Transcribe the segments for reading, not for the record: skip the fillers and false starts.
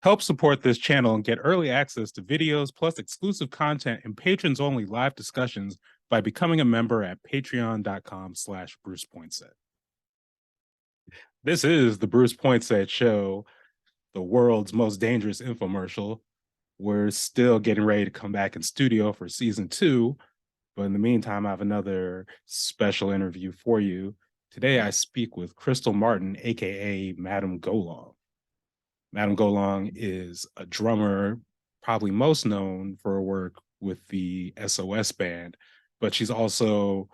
Help support this channel and get early access to videos plus exclusive content and patrons-only live discussions by becoming a member at patreon.com/Bruce Poinsette. This is the Bruce Poinsette Show, the world's most dangerous infomercial. We're still getting ready to come back in studio for season 2, but in the meantime, I have another special interview for you. Today, I speak with Crystal Martin, aka Madam Golong. Madam Golong is a drummer, probably most known for her work with the SOS band, but she's also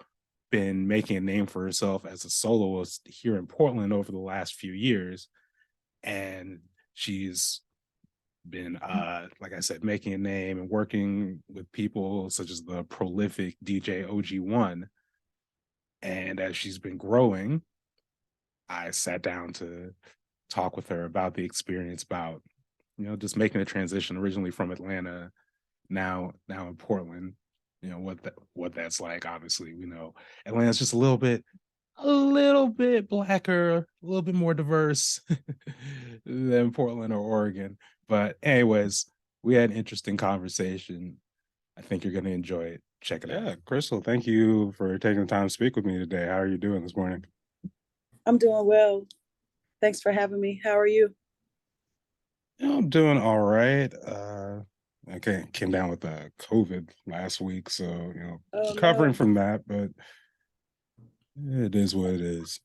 been making a name for herself as a soloist here in Portland over the last few years. And she's been, like I said, making a name and working with people such as the prolific DJ OG1. And as she's been growing, I sat down to talk with her about the experience, about just making a transition originally from Atlanta, now in Portland. What that's like. Obviously, we know Atlanta's just a little bit blacker, a little bit more diverse than Portland or Oregon. But anyways, we had an interesting conversation. I think you're going to enjoy it. Check it out. Crystal, thank you for taking the time to speak with me today. How are you doing this morning? I'm doing well. Thanks for having me. How are you? I'm doing all right. I came down with COVID last week, so recovering from that, but it is what it is.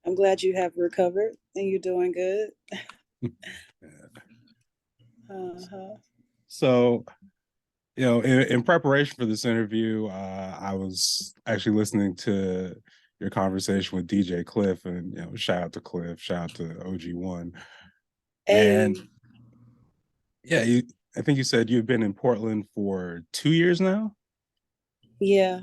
I'm glad you have recovered and you're doing good. So, in preparation for this interview, I was actually listening to your conversation with DJ Cliff, and shout out to Cliff, shout out to OG1. And yeah, I think you said you've been in Portland for 2 years now? Yeah,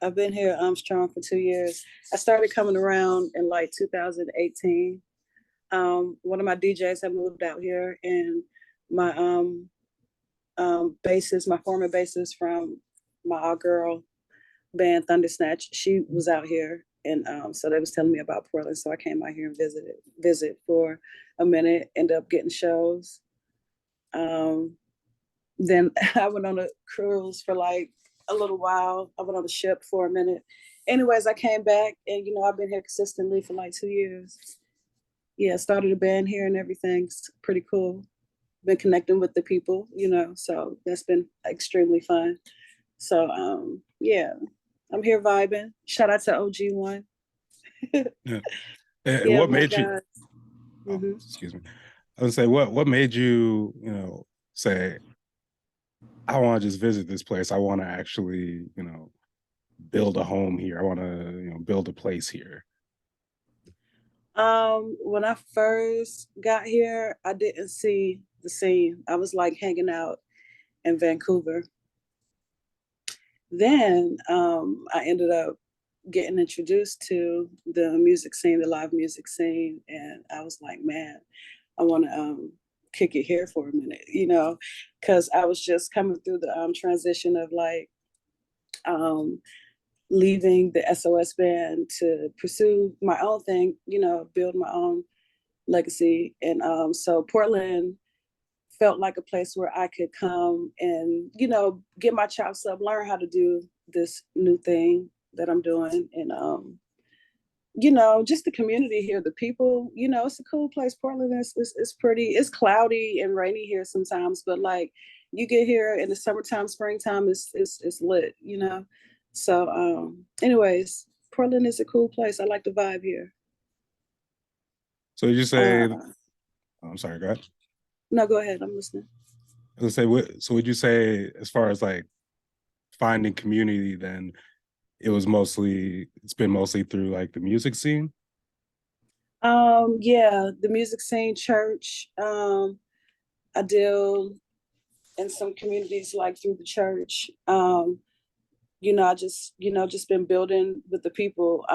I've been here strong for 2 years. I started coming around in like 2018. One of my DJs had moved out here, and my bassist, my former bassist from my all-girl band Thunder Snatch, she was out here, and so they was telling me about Portland, so I came out here and visit for a minute, ended up getting shows. Then I went on a cruise for like a little while. I went on a ship for a minute. Anyways, I came back, and I've been here consistently for like 2 years. Yeah, started a band here and everything. It's pretty cool. Been connecting with the people, so that's been extremely fun. So yeah, I'm here vibing. Shout out to OG1. Yeah. And what made you excuse me. I would say what made you, say, I want to just visit this place. I want to actually, build a home here. I want to, build a place here. When I first got here, I didn't see the scene. I was like hanging out in Vancouver. Then I ended up getting introduced to the music scene, the live music scene, and I was like, man, I want to kick it here for a minute, because I was just coming through the transition of like leaving the SOS band to pursue my own thing, build my own legacy. And so Portland felt like a place where I could come and, get my chops up, learn how to do this new thing that I'm doing. And, just the community here, the people, it's a cool place. Portland is pretty, it's cloudy and rainy here sometimes, but like you get here in the summertime, springtime, it's lit, So anyways, Portland is a cool place. I like the vibe here. So did you say, I'm sorry, go ahead. No, go ahead. I'm listening. I was gonna say, so would you say, as far as like finding community, then it's been mostly through like the music scene? Yeah, the music scene, church. I deal in some communities like through the church. I just been building with the people.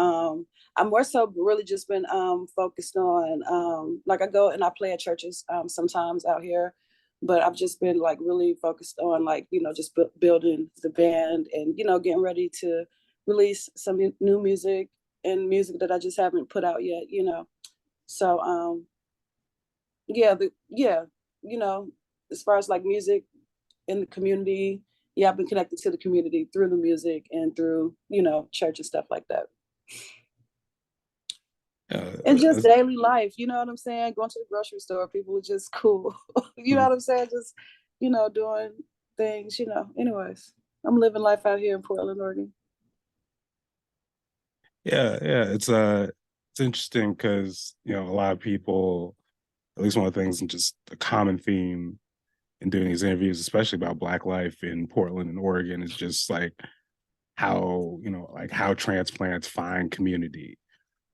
I'm more so really just been focused on like I go and I play at churches sometimes out here, but I've just been like really focused on like just building the band and getting ready to release some new music and music that I just haven't put out yet. So Yeah, you know, as far as like music in the community, yeah, I've been connected to the community through the music and through, church and stuff like that. And just That's- daily life, you know what I'm saying? Going to the grocery store, people were just cool. You know mhm. what I'm saying? Just, doing things, Anyways, I'm living life out here in Portland, Oregon. Yeah, it's interesting because a lot of people, at least one of the things, and just a common theme in doing these interviews, especially about Black life in Portland and Oregon, is just like how like how transplants find community,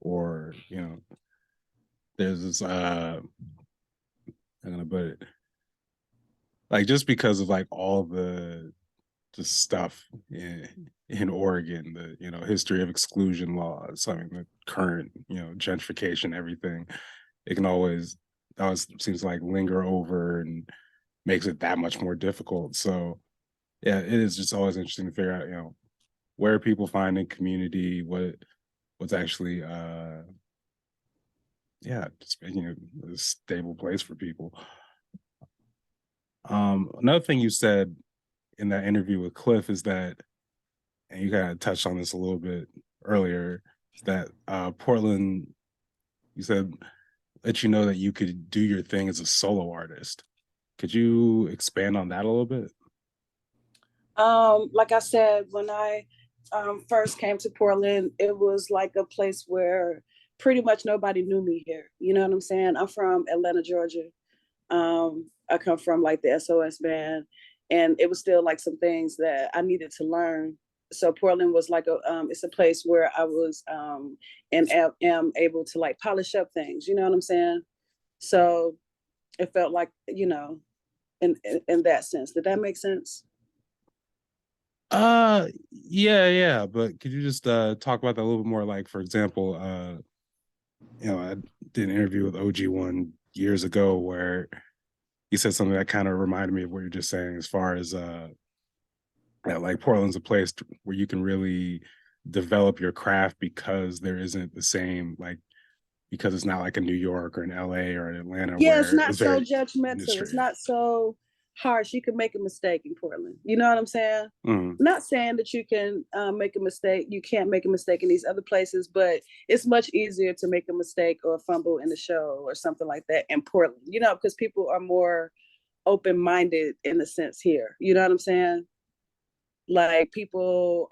or there's this I'm gonna put it like, just because of like all the stuff in Oregon, the history of exclusion laws, I mean the current gentrification, everything, it can always seems like linger over and makes it that much more difficult. So yeah, it is just always interesting to figure out where people finding community, what's actually yeah, just making it a stable place for people. Another thing you said in that interview with Cliff is that, and you kind of touched on this a little bit earlier, is that Portland, you said, let you know that you could do your thing as a solo artist. Could you expand on that a little bit? Like I said, when I first came to Portland, it was like a place where pretty much nobody knew me here. You know what I'm saying? I'm from Atlanta, Georgia. I come from like the SOS band, and it was still like some things that I needed to learn. So Portland was like it's a place where I was and am able to like polish up things. You know what I'm saying? So it felt like in that sense. Did that make sense? Yeah, but could you just talk about that a little bit more? Like, for example, I did an interview with OG1 years ago where he said something that kind of reminded me of what you're just saying, as far as yeah, like Portland's a place where you can really develop your craft because there isn't the same, like, because it's not like a New York or an LA or an Atlanta Yeah, it's where not it's so very judgmental. It's industry. not so harsh. You can make a mistake in Portland. You know what I'm saying? Mm, Not saying that you can make a mistake. You can't make a mistake in these other places, but it's much easier to make a mistake or fumble in the show or something like that in Portland. Because people are more open minded in a sense here. You know what I'm saying? Like people,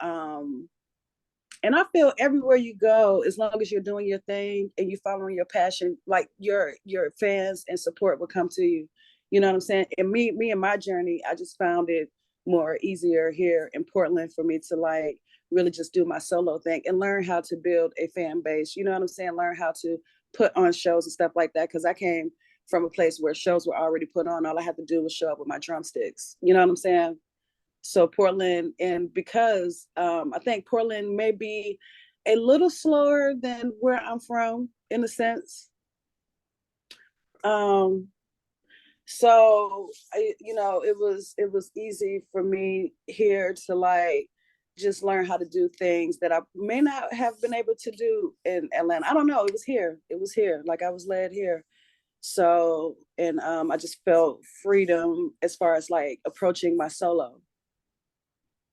and I feel everywhere you go, as long as you're doing your thing and you following your passion, like your fans and support will come to you. You know what I'm saying? And me and my journey, I just found it more easier here in Portland for me to like really just do my solo thing and learn how to build a fan base. You know what I'm saying? Learn how to put on shows and stuff like that. Cause I came from a place where shows were already put on. All I had to do was show up with my drumsticks. You know what I'm saying? So Portland, and because I think Portland may be a little slower than where I'm from in a sense. Um, it was easy for me here to like just learn how to do things that I may not have been able to do in Atlanta. I don't know. It was here. It was here. Like I was led here. So, and I just felt freedom as far as like approaching my solo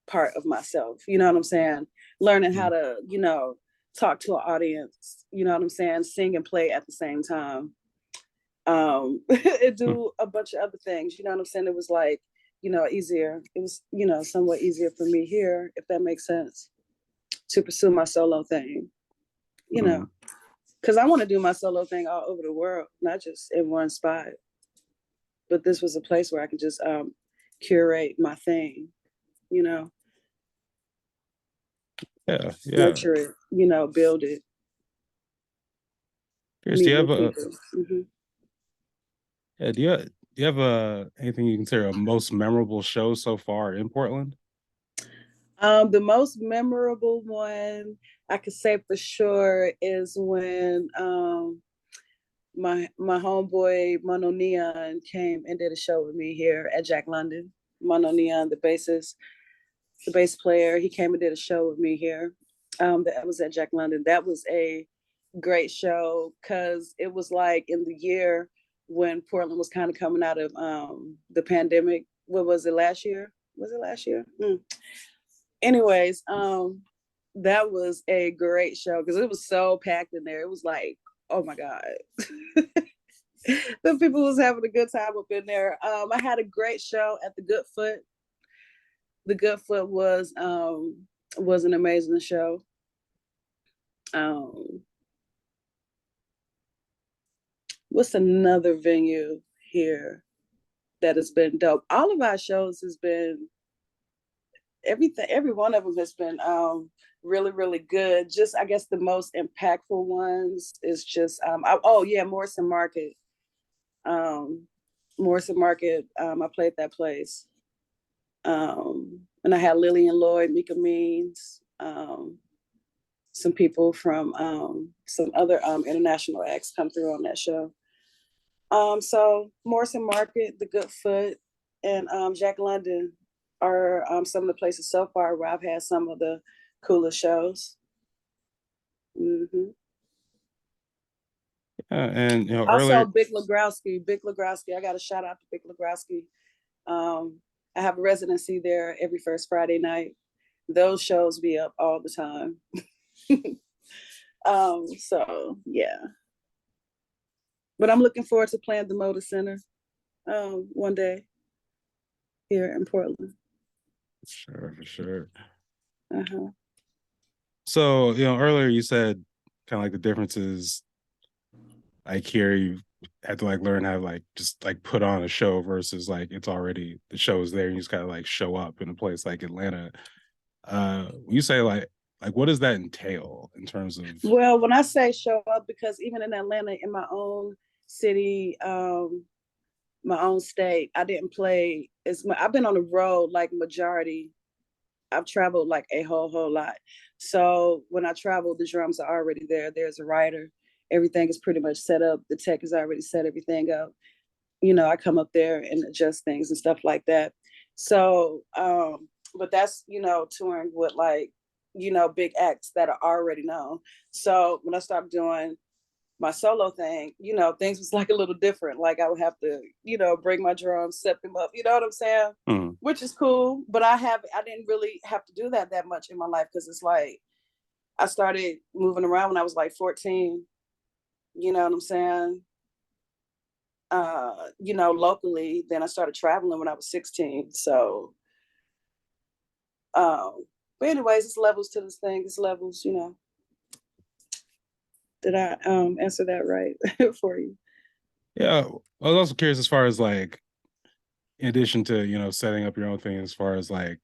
part of myself. You know what I'm saying? Learning how mm, to, talk to an audience, you know what I'm saying? Sing and play at the same time. It mm, do a bunch of other things, you know what I'm saying? It was like, easier. It was, somewhat easier for me here, if that makes sense, to pursue my solo thing, you know, mm. because I want to do my solo thing all over the world, not just in one spot. But this was a place where I could just curate my thing, you know, Yeah. nurture it, build it, Chris, do meet you new have a people. Hmm. yeah, do you have a anything you consider a most memorable show so far in Portland? The most memorable one I could say for sure is when my homeboy Mono Neon came and did a show with me here at Jack London. Mono Neon, the bass player, he came and did a show with me here. That was at Jack London. That was a great show because it was like in the year when Portland was kind of coming out of the pandemic. What was it, last year? Was it last year? Anyways, that was a great show because it was so packed in there. It was like, oh my God. The people was having a good time up in there. I had a great show at the Good Foot. The Good Foot was an amazing show. What's another venue here that has been dope? All of our shows has been everything. Every one of them has been really, really good. Just I guess the most impactful ones is just Morrison Market. Morrison Market. I played that place. And I had Lillian Lloyd, Mika Means, some people from some other international acts come through on that show. So Morrison Market, the Good Foot, and Jack London are some of the places so far where I've had some of the coolest shows. Mm-hmm. And you know, Also, earlier, Big Legrowski. I got a shout out to Big Legrowski. I have a residency there every first Friday night. Those shows be up all the time. So yeah. But I'm looking forward to playing the Moda Center one day here in Portland. for sure. Uh-huh. So, you know, earlier you said kind of like the differences, like here you had to like learn how to like just like put on a show versus like it's already the show is there and you just gotta like show up in a place like Atlanta. You say like what does that entail in terms of? Well, when I say show up, because even in Atlanta, in my own city, my own state, I didn't play I've been on the road like majority. I've traveled like a whole lot. So when I travel, the drums are already there. There's a writer. Everything is pretty much set up. The tech has already set everything up. You know, I come up there and adjust things and stuff like that. So, but that's, you know, touring with like, you know, big acts that are already known. So when I started doing my solo thing, you know, things was like a little different. Like I would have to, you know, bring my drums, set them up, you know what I'm saying? Which is cool. But I didn't really have to do that much in my life because it's like I started moving around when I was like 14. You know what I'm saying? You know, locally. Then I started traveling when I was 16. So, but anyways, it's levels to this thing. It's levels, you know. Did I answer that right for you? Yeah, I was also curious as far as like, in addition to you know setting up your own thing, as far as like,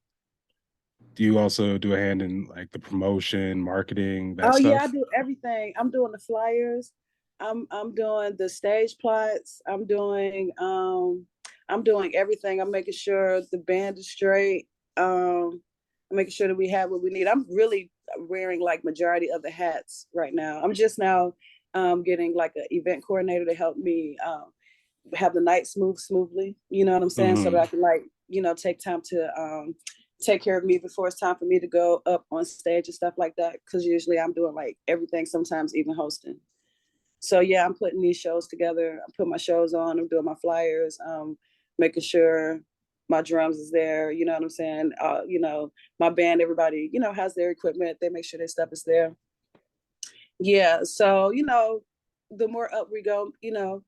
do you also do a hand in like the promotion, marketing, that Oh yeah, I stuff? do everything. I'm doing the flyers. I'm doing the stage plots. I'm doing everything. I'm making sure the band is straight. I'm making sure that we have what we need. I'm really wearing like majority of the hats right now. I'm just now getting like an event coordinator to help me have the night move smoothly. You know what I'm saying? So that I can like, you know, take time to take care of me before it's time for me to go up on stage and stuff like that. Cause usually I'm doing like everything, sometimes even hosting. So yeah, I'm putting these shows together. I'm putting my shows on. I'm doing my flyers, making sure my drums is there. You know what I'm saying? You know, my band, everybody, you know, has their equipment. They make sure their stuff is there. Yeah. So, you know, the more up we go, you know,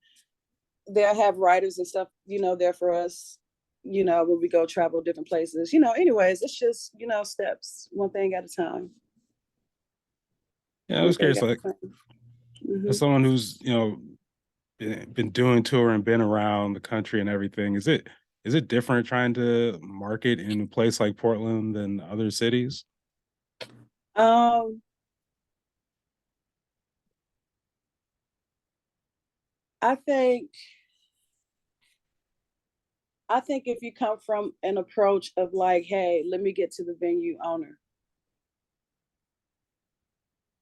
they'll have writers and stuff, you know, there for us, you know, when we go travel different places. You know, anyways, it's just, you know, steps, one thing at a time. Yeah, I One was thing curious, at like a time. Mm-hmm. as someone who's you know been doing tour and been around the country and everything, is it different trying to market in a place like Portland than other cities? Um, I think if you come from an approach of like, hey, let me get to the venue owner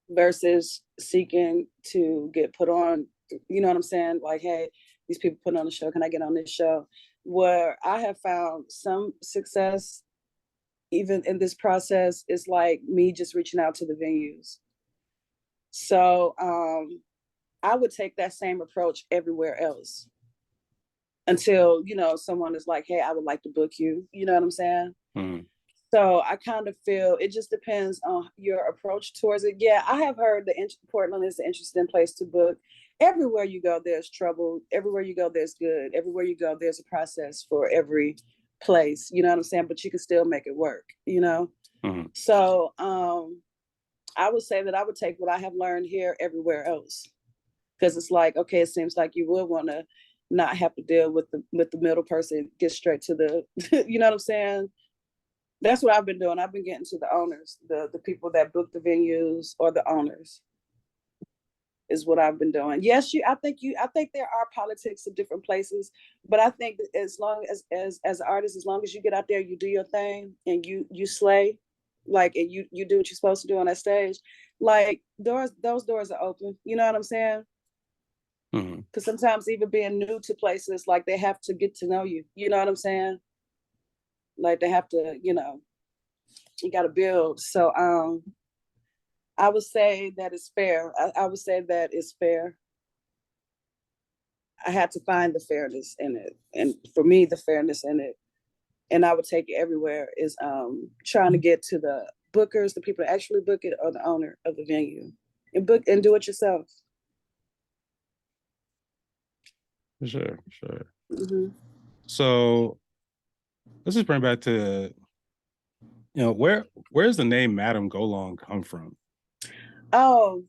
versus seeking to get put on, you know what I'm saying? Like, hey, these people put on a show, can I get on this show? Where I have found some success even in this process is like me just reaching out to the venues. So I would take that same approach everywhere else. until, someone is like, hey, I would like to book you. You know what I'm saying? Mm. So I kind of feel it just depends on your approach towards it. Yeah, I have heard that Portland is an interesting place to book. Everywhere you go, there's trouble. Everywhere you go, there's good. Everywhere you go, there's a process for every place. You know what I'm saying? But you can still make it work, Mm. So I would say that I would take what I have learned here everywhere else. Because it's like, okay, it seems like you would want to not have to deal with the middle person, get straight to the, you know what I'm saying? That's what I've been doing. I've been getting to the owners, the people that book the venues, or the owners, is what I've been doing. Yes, I think there are politics in different places, but I think that as long as an artist, as long as you get out there, you do your thing, and you slay, like, and you do what you're supposed to do on that stage, like those doors are open. You know what I'm saying? Mm. Because sometimes even being new to places, like, they have to get to know you. You know what I'm saying? Like, they have to, you got to build. So I would say that it's fair. I would say that it's fair. I had to find the fairness in it, and for me, the fairness in it, and I would take it everywhere, is trying to get to the bookers, the people that actually book it, or the owner of the venue, and book and do it yourself. Sure, sure. Mm-hmm. So let's just bring back to, where's the name Madam Golong come from? Oh,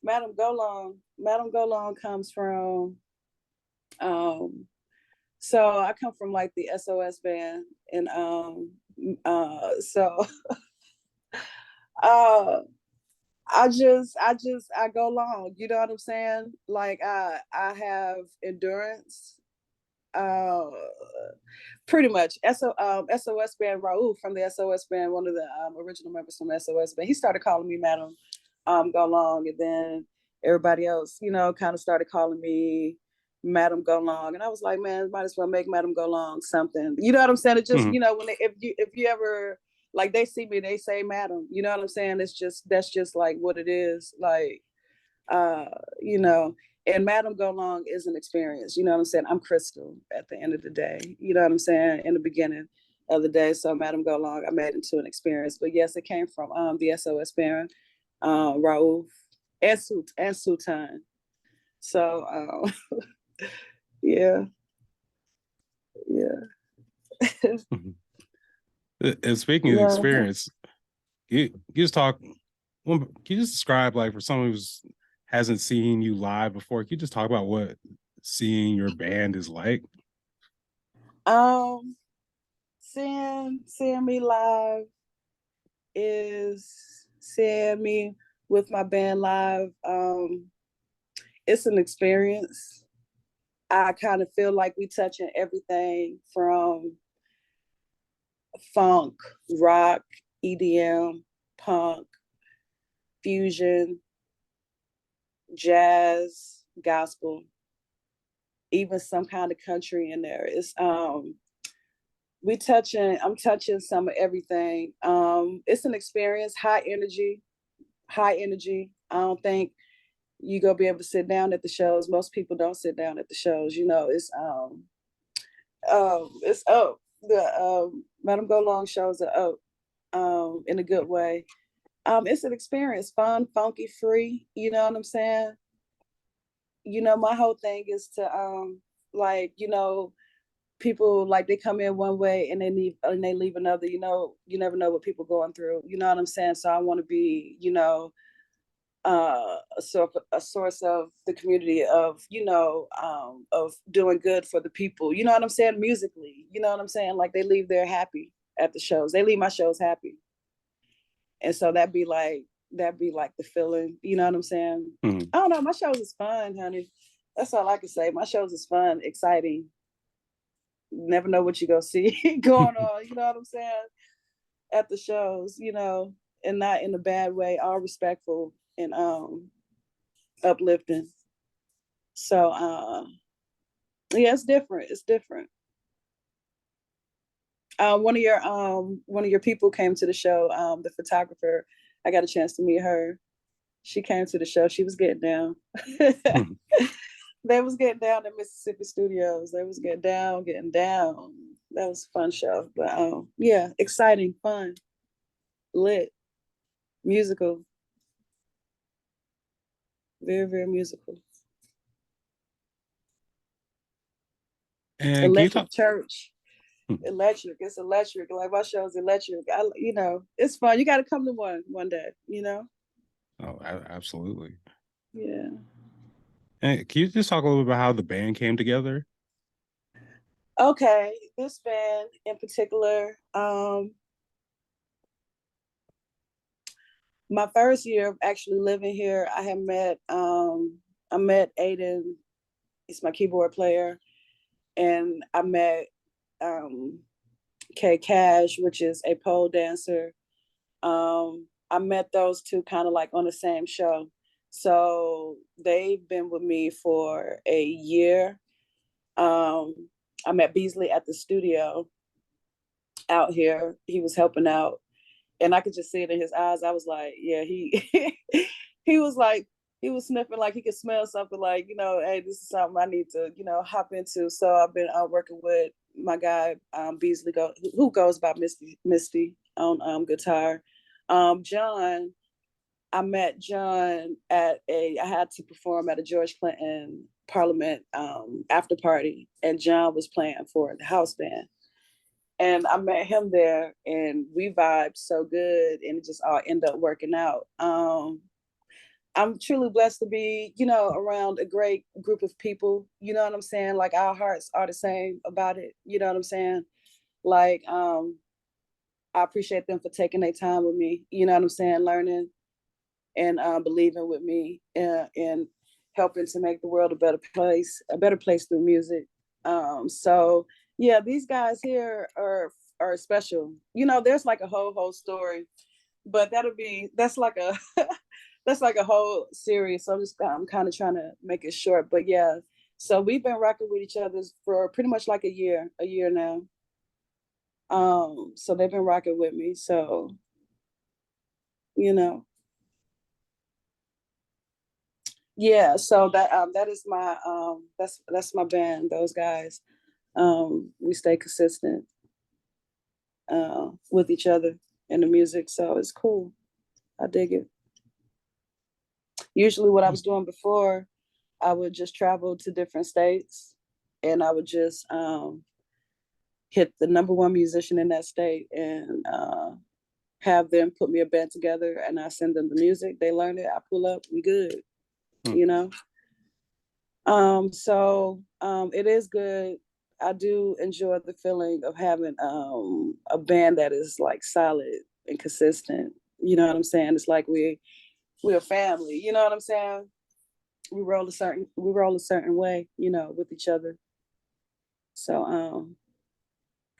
Madam Golong. Madam Golong comes from. Um, so I come from like the SOS band, and so uh, I go long. You know what I'm saying? Like, I have endurance. Uh, Pretty much. SOS band, Raul from the SOS band, one of the original members from the SOS band, he started calling me Madam Golong, and then everybody else, kind of started calling me Madam Golong, and I was like, man, might as well make Madam Golong something. You know what I'm saying? It just, Mm. when if you ever, like, they see me, they say Madam. You know what I'm saying? That's just like what it is. Like, uh, you know, and Madam Golong is an experience. You know what I'm saying? I'm Crystal at the end of the day. You know what I'm saying? In the beginning of the day. So Madam Golong, I made into an experience. But yes, it came from the SOS parent, Raouf, and Sultan. So yeah, yeah. And speaking of Yeah. experience, you just talk. Can you just describe, like, for someone who hasn't seen you live before? Can you just talk about what seeing your band is like? Um, seeing me live is seeing me with my band live. It's an experience. I kind of feel like we touching everything from funk, rock, EDM, punk, fusion, jazz, gospel, even some kind of country in there. It's I'm touching some of everything. It's an experience, high energy, high energy. I don't think you gonna be able to sit down at the shows. Most people don't sit down at the shows. It's up. The Madam Go Long shows are up in a good way. It's an experience, fun, funky, free. You know what I'm saying? My whole thing is to like, people, like, they come in one way and they leave another. You never know what people going through. You know what I'm saying? So I want to be, a source of the community, of doing good for the people. You know what I'm saying? Musically, you know what I'm saying? Like, they leave there happy at the shows. They leave my shows happy, and so that'd be like the feeling. You know what I'm saying? Mm. I don't know. My shows is fun, honey. That's all I can say. My shows is fun, exciting. Never know what you gonna see going on. You know what I'm saying? At the shows, and not in a bad way. All respectful and uplifting. So yeah, it's different. It's different. One of your people came to the show. The photographer. I got a chance to meet her. She came to the show. She was getting down. They was getting down in Mississippi Studios. They was getting down, getting down. That was a fun show. But yeah, exciting, fun, lit, musical, very, very musical. And can you Electric talk? church. Electric. It's electric. Like my show's electric. It's fun. You got to come to one day. Oh, absolutely. Yeah. And can you just talk a little bit about how the band came together? Okay. This band in particular, my first year of actually living here, I met Aiden. He's my keyboard player, and I met um, K Cash, which is a pole dancer. I met those two kind of like on the same show. So they've been with me for a year. Um, I met Beasley at the studio out here. He was helping out, and I could just see it in his eyes. I was like, yeah, he was like, he was sniffing like he could smell something like, hey, this is something I need to, hop into. So I've been working with my guy, Beasley, who goes by Misty on guitar. John, I met John I had to perform at a George Clinton Parliament after party, and John was playing for the house band. And I met him there, and we vibed so good, and it just all ended up working out. I'm truly blessed to be, around a great group of people. You know what I'm saying? Like our hearts are the same about it. You know what I'm saying? Like, I appreciate them for taking their time with me. You know what I'm saying? Learning and believing with me and helping to make the world a better place through music. So yeah, these guys here are special. There's like a whole story, but that's like a that's like a whole series. So I'm kind of trying to make it short, but yeah. So we've been rocking with each other for pretty much like a year now. So they've been rocking with me. So you know, yeah. So that is my that's my band. Those guys. We stay consistent with each other in the music, so it's cool. I dig it. Usually, what I was doing before, I would just travel to different states, and I would just hit the number one musician in that state and have them put me a band together, and I send them the music. They learn it. I pull up. We good. Hmm. You know. It is good. I do enjoy the feeling of having a band that is like solid and consistent. You know what I'm saying? It's like we're a family. You know what I'm saying? We roll a certain way, with each other. So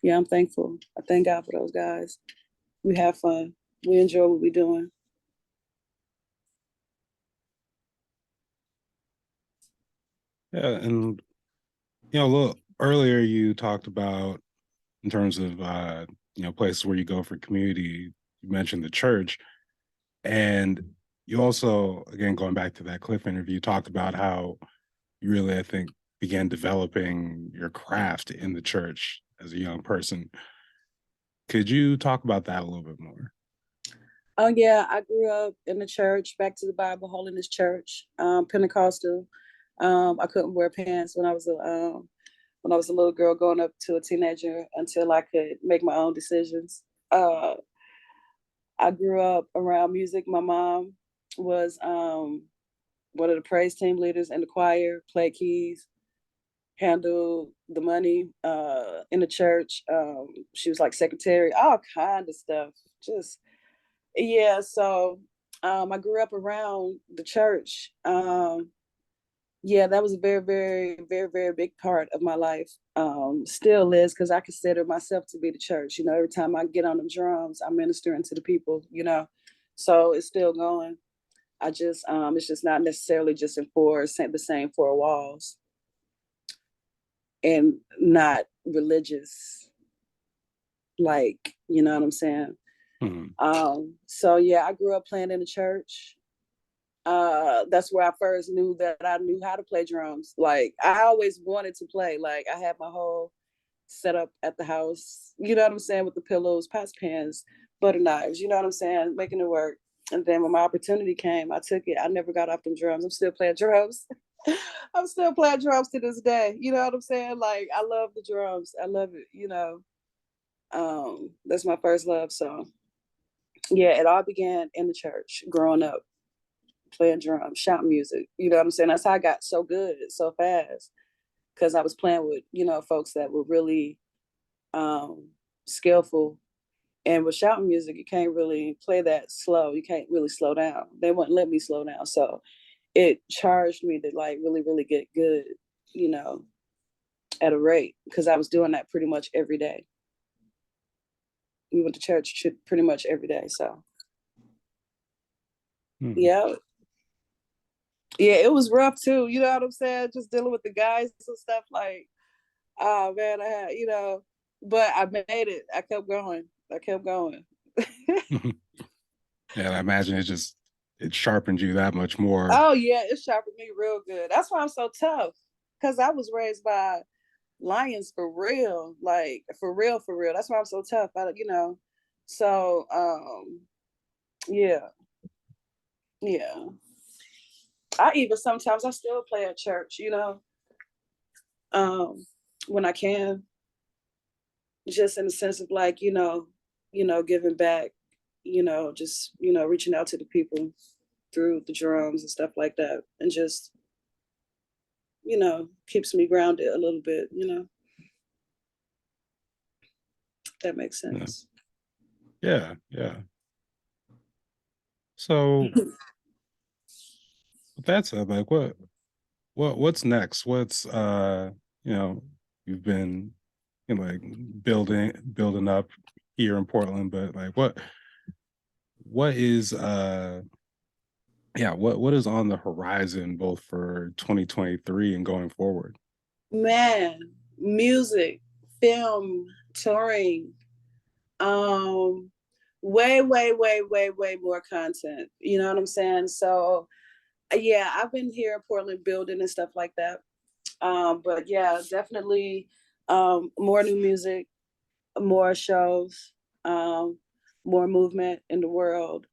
yeah, I'm thankful. I thank God for those guys. We have fun. We enjoy what we're doing. Yeah, and a little earlier you talked about in terms of places where you go for community. You mentioned the church, and you also, again, going back to that Cliff interview, talked about how you really, I think, began developing your craft in the church as a young person. Could you talk about that a little bit more? Oh yeah, I grew up in the church, back to the Bible Holiness Church, Pentecostal. I couldn't wear pants when I was a little girl going up to a teenager until I could make my own decisions. I grew up around music. My mom was one of the praise team leaders in the choir, played keys, handled the money in the church. She was like secretary, all kind of stuff. Just yeah. So I grew up around the church. Yeah, that was a very, very, very, very big part of my life. Still is, because I consider myself to be the church. Every time I get on the drums, I'm ministering to the people. So it's still going. It's just not necessarily just in the same four walls and not religious, like, you know what I'm saying? Mhm. So yeah, I grew up playing in the church. That's where I first knew that I knew how to play drums. Like I always wanted to play. Like I had my whole setup at the house, you know what I'm saying, with the pillows, pots, pans, butter knives, you know what I'm saying, making it work. And then when my opportunity came, I took it. I never got off them drums. I'm still playing drums. I'm still playing drums to this day. You know what I'm saying? Like I love the drums. I love it, you know. That's my first love. So yeah, it all began in the church growing up, playing drums, shouting music. You know what I'm saying? That's how I got so good so fast. Cause I was playing with, you know, folks that were really skillful. And with shouting music, you can't really play that slow. You can't really slow down. They wouldn't let me slow down. So it charged me to like really, really get good, you know, at a rate, because I was doing that pretty much every day. We went to church pretty much every day. So yeah. Yeah, it was rough too. You know what I'm saying? Just dealing with the guys and stuff like, oh man, I had, you know, but I made it. I kept going. I kept going. Yeah, I imagine it sharpened you that much more. Oh yeah, it sharpened me real good. That's why I'm so tough. Cause I was raised by lions for real. Like for real, for real. That's why I'm so tough. You know. So yeah. Yeah. I even sometimes I still play at church, you know, when I can, just in the sense of like, you know, giving back, you know, just, you know, reaching out to the people through the drums and stuff like that. And just, you know, keeps me grounded a little bit, you know. That makes Yeah, sense. yeah. Yeah. So with that said, like what's next? What's you know, you've been, you know, like building up here in Portland, but like what is yeah, what is on the horizon both for 2023 and going forward? Man, music, film, touring, um, way more content. You know what I'm saying? So yeah, I've been here in Portland building and stuff like that. But yeah, definitely more new music, more shows, um, more movement in the world.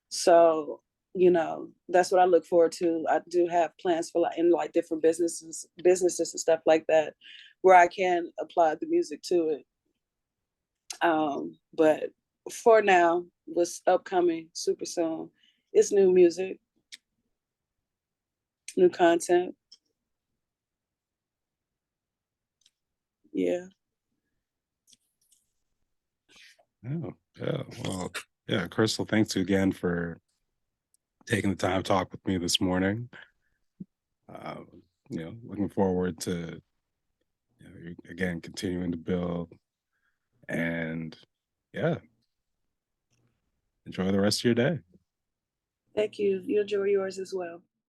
So you know, that's what I look forward to. I do have plans for like in like different businesses and stuff like that, where I can apply the music to it. But for now, what's upcoming super soon, it's new music, new content. Yeah. Oh, yeah. Well, yeah, Crystal, thanks again for taking the time to talk with me this morning. Uh, you know, looking forward to, you know, again continuing to build, and yeah, enjoy the rest of your day. Thank you. You enjoy yours as well.